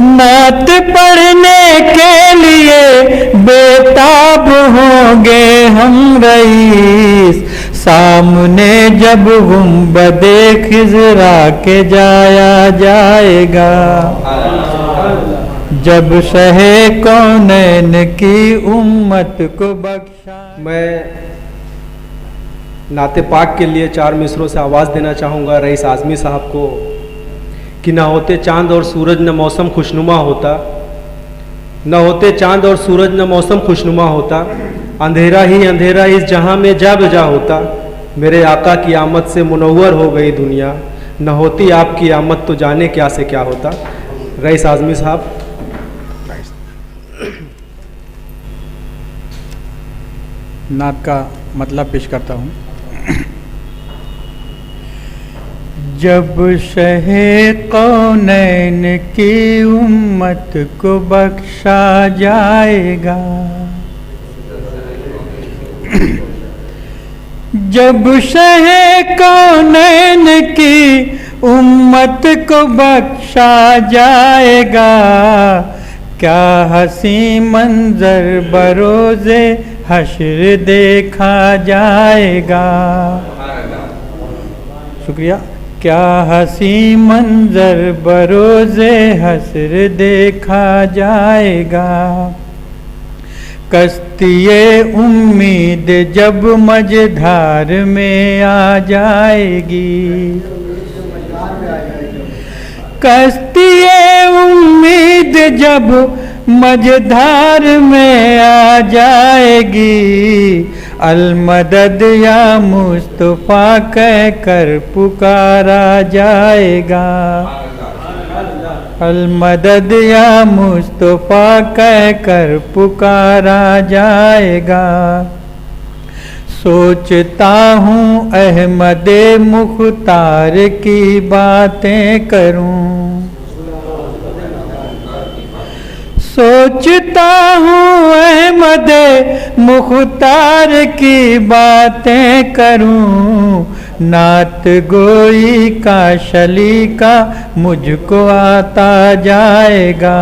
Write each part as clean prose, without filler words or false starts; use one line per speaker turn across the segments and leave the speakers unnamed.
नात पढ़ने के लिए बेताब होंगे हम रईस, सामने जब गुंबदे खिजरा के जाया जाएगा, जब शहे कौनैन की उम्मत को बख्शा।
मैं नाते पाक के लिए 4 मिसरों से आवाज़ देना चाहूँगा रईस आज़मी साहब को कि ना होते चांद और सूरज न मौसम खुशनुमा होता, न होते चांद और सूरज न मौसम खुशनुमा होता, अंधेरा ही अंधेरा इस जहां में जा बजा होता, मेरे आका की आमद से मुनव्वर हो गई दुनिया, न होती आपकी आमद तो जाने क्या से क्या होता। रईस आज़मी साहब।
नात का मतलब पेश करता हूँ। जब शहे कौनैन की उम्मत को बख्शा जाएगा, जब शहे कौनैन की उम्मत को बख्शा जाएगा, क्या हसी मंजर बरोज़े हश्र देखा जाएगा। शुक्रिया। क्या हसी मंजर बरोज़े हश्र देखा जाएगा, कश्तिए उम्मीद जब मझधार में आ जाएगी, कश्तिए उम्मीद जब मझधार में आ जाएगी, अलमदद या मुस्तफ़ा कह कर पुकारा जाएगा, अलमदद या मुस्तफ़ा कह कर पुकारा जाएगा। सोचता हूँ अहमदे मुख्तार की बातें करूँ, सोचता हूँ अहमदे मुख्तार की बातें करूँ, नात गोई का शलीका मुझको आता जाएगा,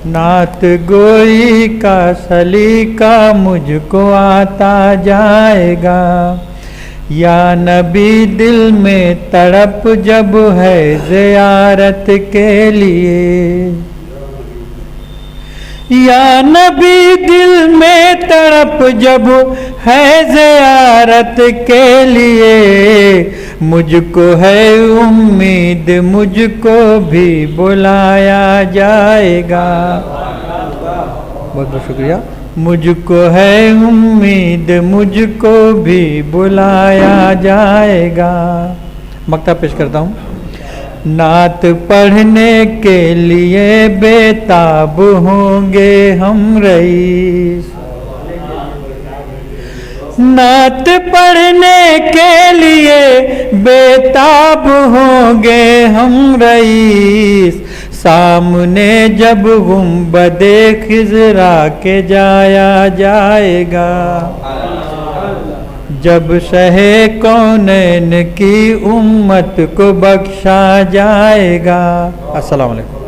नात गोई का सलीका मुझको आता जाएगा। या नबी दिल में तड़प जब है ज़ियारत के लिए, या नबी दिल में तड़प जब है ज़ियारत के लिए, मुझको है उम्मीद मुझको भी बुलाया जाएगा। बहुत बहुत शुक्रिया। मुझको है उम्मीद मुझको भी बुलाया जाएगा। मक्ता पेश करता हूँ। नात पढ़ने के लिए बेताब होंगे हम रईस, नात पढ़ने के लिए बेताब होंगे हम रईस, सामने जब गुंबदे खिजरा के जाया जाएगा, जब शहे कौनैन की उम्मत को बख्शा जाएगा। अस्सलाम वालेकुम।